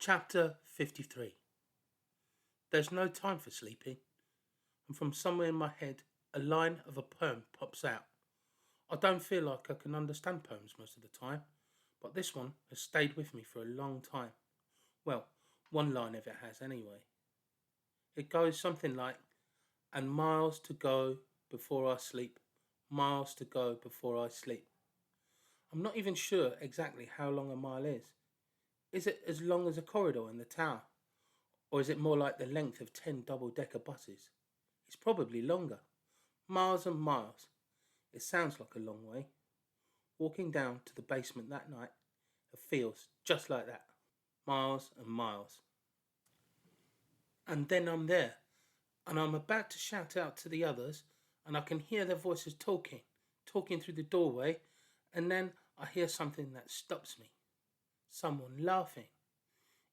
Chapter 53. There's no time for sleeping, and from somewhere in my head, a line of a poem pops out. I don't feel like I can understand poems most of the time, but this one has stayed with me for a long time. Well, one line of it has anyway. It goes something like, and miles to go before I sleep, miles to go before I sleep. I'm not even sure exactly how long a mile is. Is it as long as a corridor in the tower? Or is it more like the length of 10 double-decker buses? It's probably longer. Miles and miles. It sounds like a long way. Walking down to the basement that night, it feels just like that. Miles and miles. And then I'm there, and I'm about to shout out to the others, and I can hear their voices talking through the doorway, and then I hear something that stops me. Someone laughing.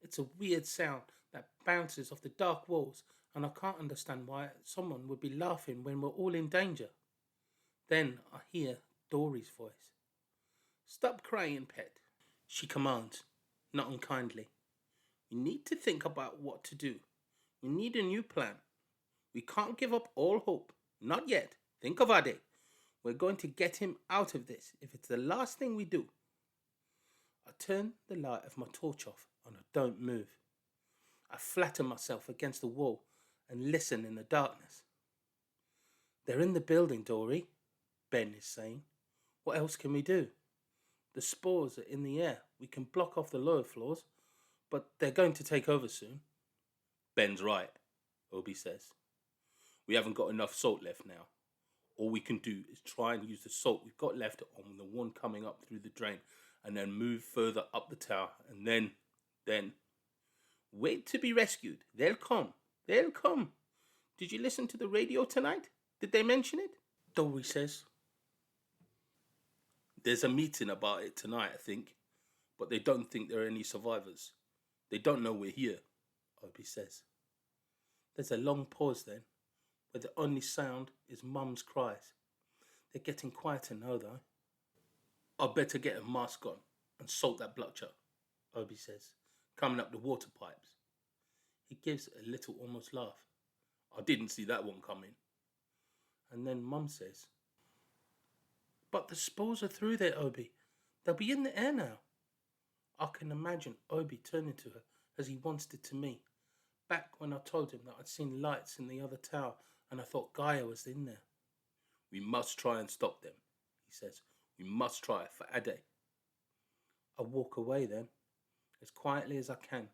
It's a weird sound that bounces off the dark walls, and I can't understand why someone would be laughing when we're all in danger. Then I hear Dory's voice. Stop crying, pet, she commands, not unkindly. We need to think about what to do. We need a new plan. We can't give up all hope. Not yet. Think of Ade. We're going to get him out of this if it's the last thing we do. I turn the light of my torch off and I don't move. I flatten myself against the wall and listen in the darkness. They're in the building, Dory, Ben is saying. What else can we do? The spores are in the air. We can block off the lower floors, but they're going to take over soon. Ben's right, Obi says. We haven't got enough salt left now. All we can do is try and use the salt we've got left on the one coming up through the drain and then move further up the tower and then... Wait to be rescued. They'll come. They'll come. Did you listen to the radio tonight? Did they mention it? Dory says. There's a meeting about it tonight, I think. But they don't think there are any survivors. They don't know we're here, Obi says. There's a long pause then, where the only sound is Mum's cries. They're getting quieter now, though. I'd better get a mask on and salt that blucher, Obi says, coming up the water pipes. He gives a little almost laugh. I didn't see that one coming. And then Mum says, But the spores are through there, Obi. They'll be in the air now. I can imagine Obi turning to her as he once did to me, back when I told him that I'd seen lights in the other tower and I thought Gaia was in there. We must try and stop them, he says. We must try for Ade. I walk away then, as quietly as I can,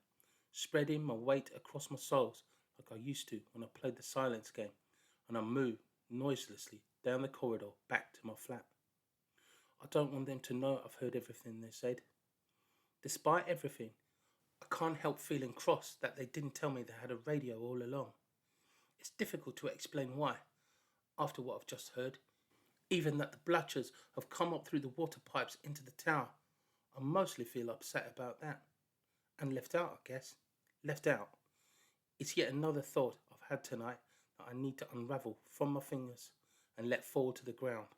spreading my weight across my soles like I used to when I played the silence game, and I move noiselessly down the corridor back to my flat. I don't want them to know I've heard everything they said. Despite everything, I can't help feeling cross that they didn't tell me they had a radio all along. It's difficult to explain why, after what I've just heard. Even that the Blatchers have come up through the water pipes into the tower. I mostly feel upset about that. And left out, I guess. Left out. It's yet another thought I've had tonight that I need to unravel from my fingers and let fall to the ground.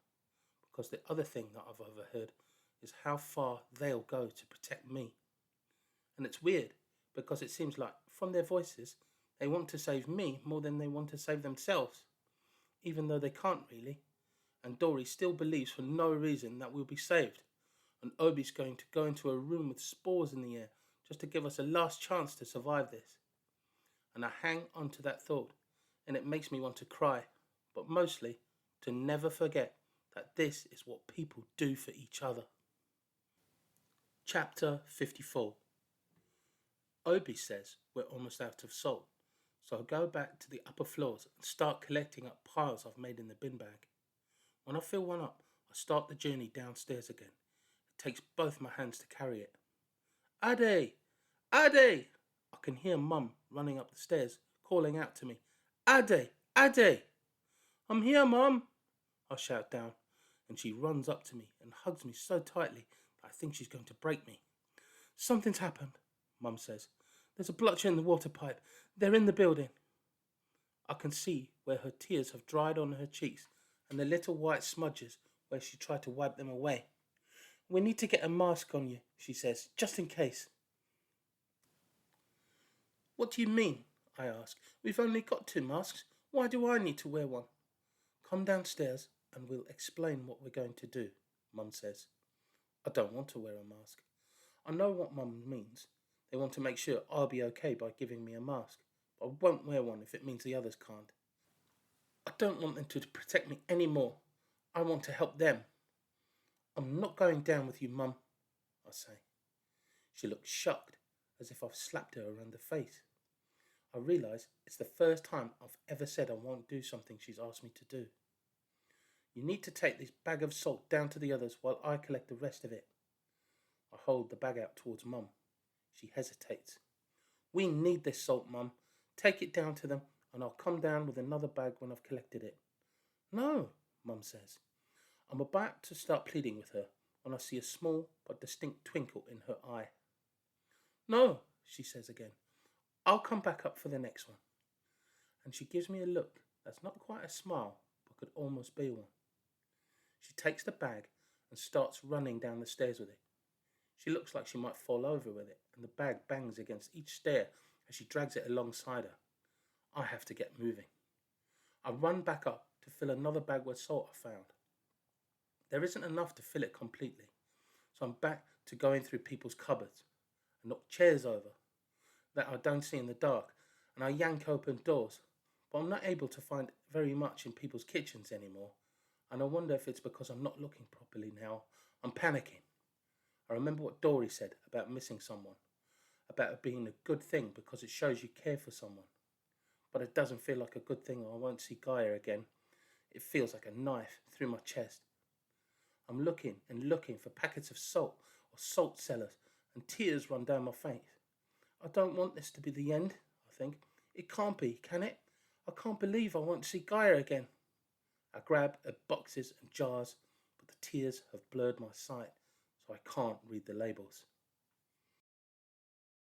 Because the other thing that I've overheard is how far they'll go to protect me. And it's weird, because it seems like, from their voices, they want to save me more than they want to save themselves. Even though they can't really. And Dory still believes for no reason that we'll be saved. And Obi's going to go into a room with spores in the air just to give us a last chance to survive this. And I hang on to that thought, and it makes me want to cry, but mostly to never forget that this is what people do for each other. Chapter 54. Obi says we're almost out of salt, so I go back to the upper floors and start collecting up piles I've made in the bin bag. When I fill one up, I start the journey downstairs again. It takes both my hands to carry it. Ade! Ade! I can hear Mum running up the stairs, calling out to me. Ade! Ade! I'm here, Mum! I shout down, and she runs up to me and hugs me so tightly that I think she's going to break me. Something's happened, Mum says. There's a blotcher in the water pipe. They're in the building. I can see where her tears have dried on her cheeks and the little white smudges where she tried to wipe them away. We need to get a mask on you, she says, just in case. What do you mean? I ask. We've only got 2 masks. Why do I need to wear one? Come downstairs and we'll explain what we're going to do, Mum says. I don't want to wear a mask. I know what Mum means. They want to make sure I'll be okay by giving me a mask, but I won't wear one if it means the others can't. I don't want them to protect me anymore. I want to help them. I'm not going down with you, Mum, I say. She looks shocked, as if I've slapped her around the face. I realise it's the first time I've ever said I won't do something she's asked me to do. You need to take this bag of salt down to the others while I collect the rest of it. I hold the bag out towards Mum. She hesitates. We need this salt, Mum. Take it down to them and I'll come down with another bag when I've collected it. No, Mum says. I'm about to start pleading with her when I see a small but distinct twinkle in her eye. No, she says again. I'll come back up for the next one. And she gives me a look that's not quite a smile, but could almost be one. She takes the bag and starts running down the stairs with it. She looks like she might fall over with it, and the bag bangs against each stair as she drags it alongside her. I have to get moving. I run back up to fill another bag with salt I found. There isn't enough to fill it completely, so I'm back to going through people's cupboards. I knock chairs over that I don't see in the dark, and I yank open doors, but I'm not able to find very much in people's kitchens anymore, and I wonder if it's because I'm not looking properly now. I'm panicking. I remember what Dory said about missing someone, about it being a good thing because it shows you care for someone. But it doesn't feel like a good thing. I won't see Gaia again. It feels like a knife through my chest. I'm looking and looking for packets of salt or salt cellars, and tears run down my face. I don't want this to be the end, I think. It can't be, can it? I can't believe I won't see Gaia again. I grab at boxes and jars, but the tears have blurred my sight, so I can't read the labels.